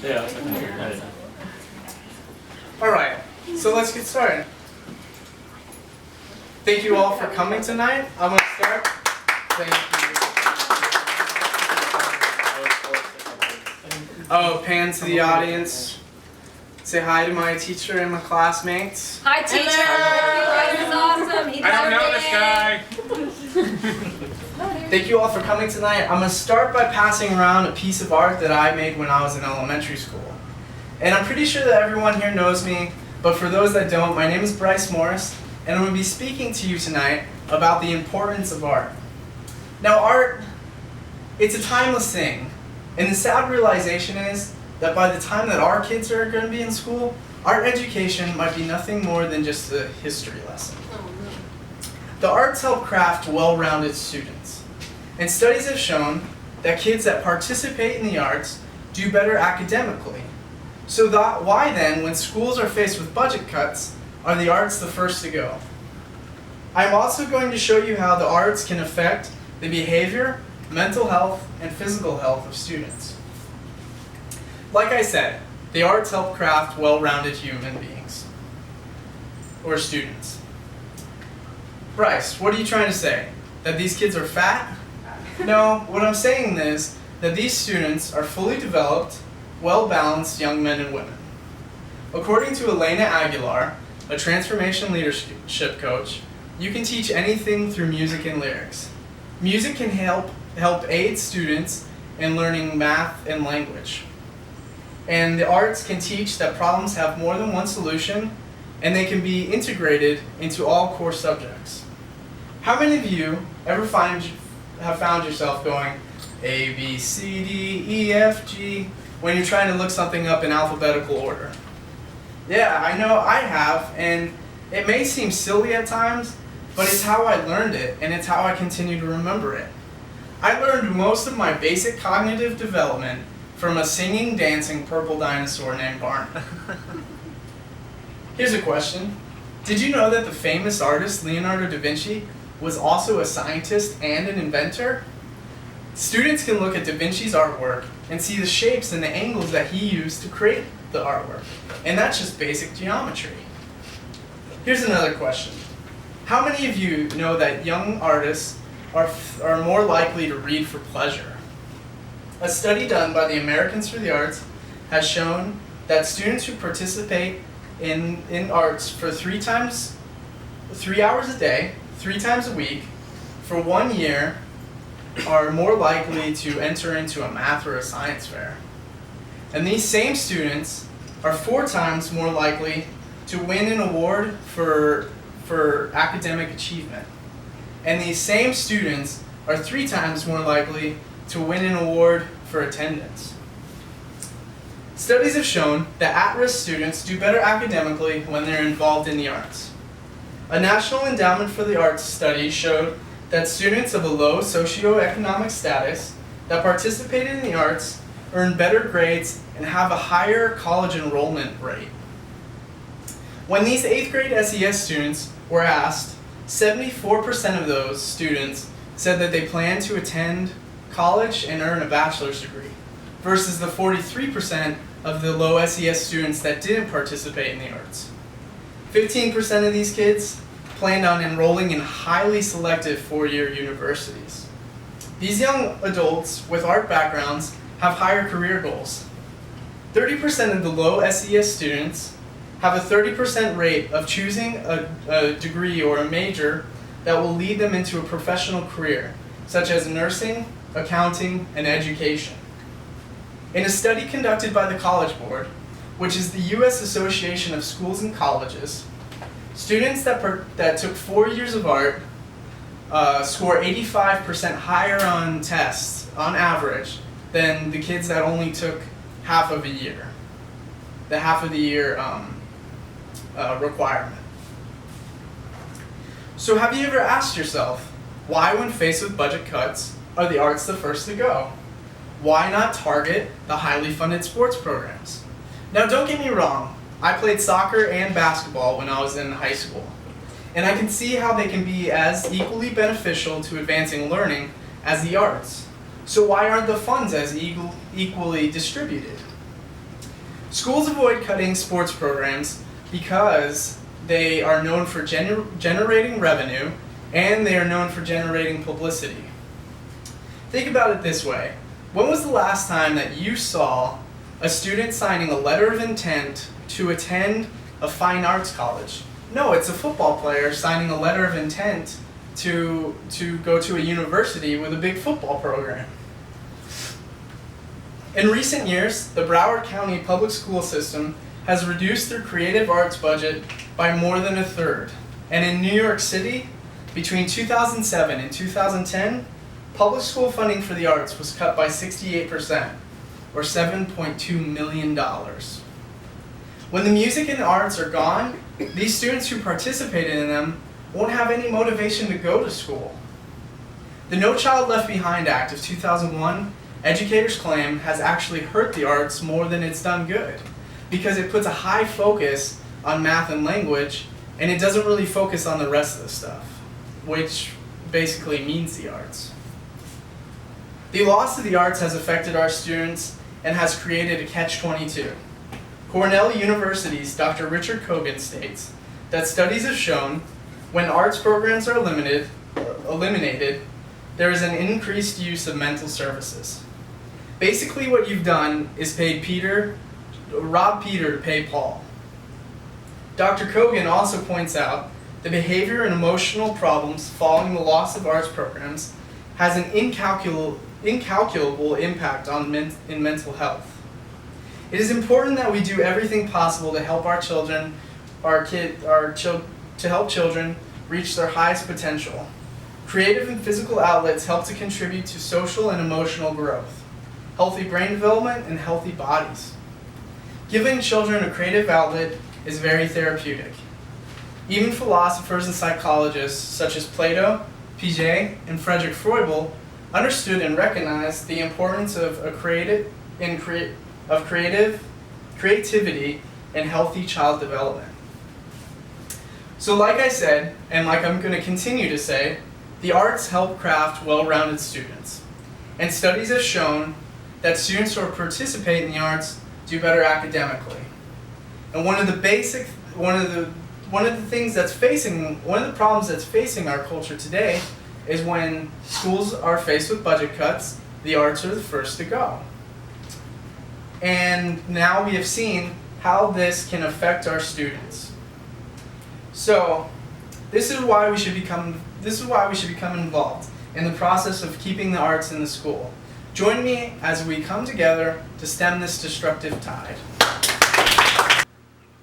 Yeah, I can hear you. Alright, so let's get started. Thank you all for coming tonight. I'm going to start. Thank you. Oh, pan to the audience. Say hi to my teacher and my classmates. Hi, teacher! Bryce is awesome. He's I don't know this guy. Thank you all for coming tonight. I'm going to start by passing around a piece of art that I made when I was in elementary school. And I'm pretty sure that everyone here knows me, but for those that don't, my name is Bryce Morris, and I'm going to be speaking to you tonight about the importance of art. Now, art, it's a timeless thing, and the sad realization is that by the time that our kids are going to be in school, art education might be nothing more than just a history lesson. The arts help craft well-rounded students, and studies have shown that kids that participate in the arts do better academically. So why then, when schools are faced with budget cuts, are the arts the first to go? I'm also going to show you how the arts can affect the behavior, mental health, and physical health of students. Like I said, the arts help craft well-rounded human beings, or students. Bryce, what are you trying to say? That these kids are fat? No, what I'm saying is that these students are fully developed, well-balanced young men and women. According to Elena Aguilar, a transformation leadership coach, you can teach anything through music and lyrics. Music can help aid students in learning math and language. And the arts can teach that problems have more than one solution, and they can be integrated into all core subjects. How many of you ever have found yourself going A, B, C, D, E, F, G when you're trying to look something up in alphabetical order? Yeah, I know I have, and it may seem silly at times, but it's how I learned it, and it's how I continue to remember it. I learned most of my basic cognitive development from a singing, dancing purple dinosaur named Barney. Here's a question. Did you know that the famous artist Leonardo da Vinci was also a scientist and an inventor? Students can look at da Vinci's artwork and see the shapes and the angles that he used to create the artwork. And that's just basic geometry. Here's another question. How many of you know that young artists are more likely to read for pleasure? A study done by the Americans for the Arts has shown that students who participate in arts for 3 hours a day, 3 times a week, for 1 year, are more likely to enter into a math or a science fair. And these same students are 4 times more likely to win an award for academic achievement. And these same students are 3 times more likely to win an award for attendance. Studies have shown that at-risk students do better academically when they're involved in the arts. A National Endowment for the Arts study showed that students of a low socioeconomic status that participated in the arts earn better grades and have a higher college enrollment rate. When these 8th grade SES students were asked, 74% of those students said that they planned to attend college and earn a bachelor's degree, versus the 43% of the low SES students that didn't participate in the arts. 15% of these kids planned on enrolling in highly selective 4-year universities. These young adults with art backgrounds have higher career goals. 30% of the low SES students have a 30% rate of choosing a degree or a major that will lead them into a professional career, such as nursing, accounting, and education. In a study conducted by the College Board, which is the U.S. Association of Schools and Colleges, students that took 4 years of art score 85% higher on tests, on average, than the kids that only took half of a year. The half of the year requirement. So have you ever asked yourself, why when faced with budget cuts, are the arts the first to go? Why not target the highly funded sports programs? Now don't get me wrong, I played soccer and basketball when I was in high school, and I can see how they can be as equally beneficial to advancing learning as the arts. So why aren't the funds as equally distributed? Schools avoid cutting sports programs because they are known for generating revenue and they are known for generating publicity. Think about it this way. When was the last time that you saw a student signing a letter of intent to attend a fine arts college? No, it's a football player signing a letter of intent to go to a university with a big football program. In recent years, the Broward County public school system has reduced their creative arts budget by more than a third. And in New York City, between 2007 and 2010, public school funding for the arts was cut by 68%, or $7.2 million. When the music and arts are gone, these students who participated in them won't have any motivation to go to school. The No Child Left Behind Act of 2001, educators claim, has actually hurt the arts more than it's done good, because it puts a high focus on math and language, and it doesn't really focus on the rest of the stuff, which basically means the arts. The loss of the arts has affected our students and has created a catch-22. Cornell University's Dr. Richard Kogan states that studies have shown when arts programs are eliminated, there is an increased use of mental services. Basically what you've done is rob Peter to pay Paul. Dr. Kogan also points out the behavior and emotional problems following the loss of arts programs has an incalculable impact on mental health. It is important that we do everything possible to help to help children reach their highest potential. Creative and physical outlets help to contribute to social and emotional growth, healthy brain development, and healthy bodies. Giving children a creative outlet is very therapeutic. Even philosophers and psychologists such as Plato, Piaget, and Frederick Froebel understood and recognized the importance of creativity and healthy child development. So like I said, and like I'm going to continue to say, the arts help craft well-rounded students. And studies have shown that students who participate in the arts do better academically. And one of the problems that's facing our culture today is when schools are faced with budget cuts, the arts are the first to go. And now we have seen how this can affect our students. So, this is why we should become involved in the process of keeping the arts in the school. Join me as we come together to stem this destructive tide.